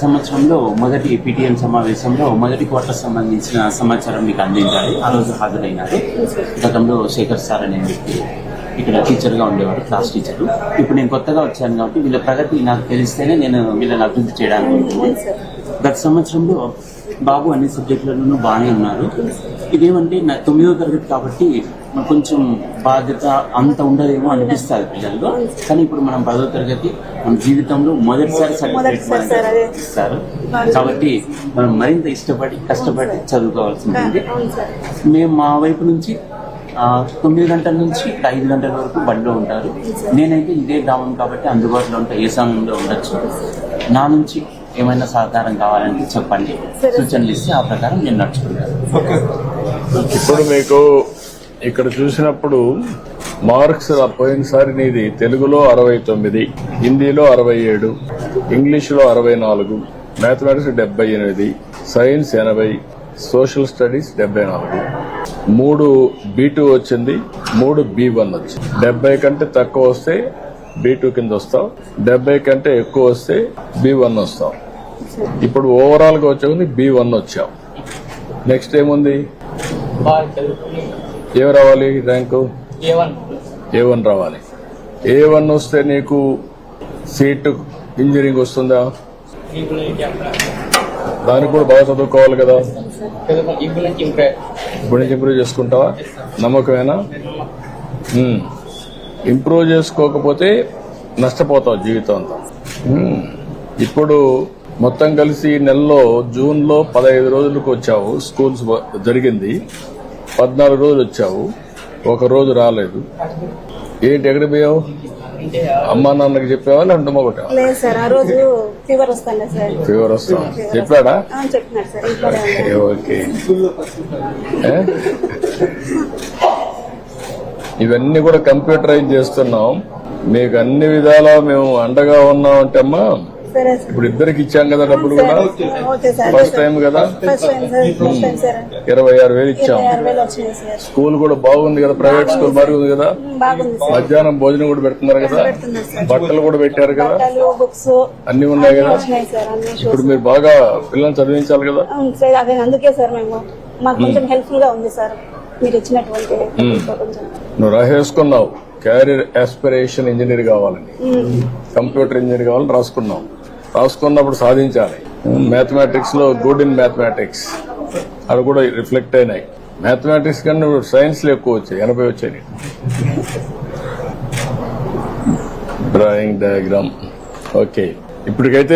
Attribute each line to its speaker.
Speaker 1: సంవత్సరంలో మొదటి పీటీఎం సమావేశంలో మొదటి క్వార్టర్ సంబంధించిన సమాచారం మీకు అందించాలి. ఆ రోజు హాజరైనారు. గతంలో శేఖర్ సార్ అనే వ్యక్తి ఇక్కడ టీచర్గా ఉండేవారు, క్లాస్ టీచర్. ఇప్పుడు నేను కొత్తగా వచ్చాను కాబట్టి వీళ్ళ ప్రగతి నాకు తెలిస్తేనే నేను వీళ్ళని అభివృద్ధి చేయడానికి ఉంటుంది. గత సంవత్సరంలో బాబు అన్ని సబ్జెక్టులలోనూ బాగానే ఉన్నారు. ఇదేమంటే 9వ తరగతి కాబట్టి కొంచెం బాధ్యత అంత ఉండదేమో అనిపిస్తుంది పిల్లల్లో. కానీ ఇప్పుడు మనం 10వ తరగతి మన జీవితంలో మొదటిసారి సర్టిఫికేట్ ఇస్తారు కాబట్టి మనం మరింత కష్టపడి చదువుకోవాల్సి ఉంటుంది. మేము మా వైపు నుంచి 9 గంటల నుంచి 5 గంటల వరకు బడిలో ఉంటారు. నేనైతే ఇదే గ్రామం కాబట్టి అందుబాటులో ఉంటా, ఏ సమయంలో ఉండొచ్చు. నా నుంచి ఏమైనా సహకారం కావాలంటే చెప్పండి, సూచనలు ఇస్తే ఆ ప్రకారం నేను నడుచుకుంటాను.
Speaker 2: ఇప్పుడు మీకు ఇక్కడ చూసినప్పుడు మార్క్స్ పోయినసారి నీది తెలుగులో 69, హిందీలో 67, ఇంగ్లీష్లో 64, mathematics 78, science 80, social studies 74, 3 B2 వచ్చింది, 3 B1 వచ్చింది. 70 కంటే తక్కువ వస్తే B2 కింద వస్తావు, 70 కంటే ఎక్కువ వస్తే B1 వస్తావు. ఇప్పుడు ఓవరాల్ గా వచ్చే B1 వచ్చావు. నెక్స్ట్ ఏముంది? ఏం రావాలి? ర్యాంకు A1 రావాలి. A1 వస్తే నీకు సీట్ ఇంజనీరింగ్ వస్తుందా? దానికి కూడా బాగా చదువుకోవాలి కదా. ఇప్పుడు నుంచి ఇంప్రూవ్ చేసుకుంటావా? నమ్మకమేనా? ఇంప్రూవ్ చేసుకోకపోతే నష్టపోతావు జీవితం అంతా. ఇప్పుడు మొత్తం కలిసి నెలలో జూన్లో 15 రోజులకు వచ్చావు. స్కూల్స్ జరిగింది 14 రోజులు వచ్చావు, ఒక రోజు రాలేదు. ఏంటి, ఎక్కడికి పోయావు? అమ్మా నాన్నకి చెప్పావా లేదంటే మొగటా? ఫీవర్ వస్తా చెప్పాడా? ఓకే. ఇవన్నీ కూడా కంప్యూటరైజ్ చేస్తున్నాం. మీకు అన్ని విధాలా మేము అండగా ఉన్నాం అంటే అమ్మా. ఇప్పుడు ఇద్దరికి ఇచ్చాం కదా డబ్బులు కూడా. ఫస్ట్ టైం కదా 26,000 ఇచ్చాం. స్కూల్ కూడా బాగుంది కదా, ప్రైవేట్ స్కూల్ బాగుంది కదా. మధ్యాహ్నం భోజనం కూడా పెడుతున్నారు కదా, బట్టలు కూడా పెట్టారు కదా, అన్ని ఉన్నాయి కదా. ఇప్పుడు మీరు బాగా పిల్లల్ని చదివించాలి కదా.
Speaker 3: అందుకే సార్ మేము మాకు కొంచెం హెల్ప్ఫుల్ గా ఉంది సార్ మీరు ఇచ్చినటువంటి.
Speaker 2: నువ్వు రాసేసుకున్నావు క్యారియర్ ఆస్పిరేషన్ ఇంజనీర్ కావాలని, కంప్యూటర్ ఇంజనీర్ కావాలని రాసుకున్నప్పుడు సాధించాలి. మ్యాథమెటిక్స్ లో గుడ్ ఇన్ మ్యాథమెటిక్స్ అవి కూడా రిఫ్లెక్ట్ అయినాయి. మ్యాథమెటిక్స్ కన్నా సైన్స్ లో ఎక్కువ వచ్చాయి, 80 వచ్చాయి. Drawing diagram okay. ఇప్పటికైతే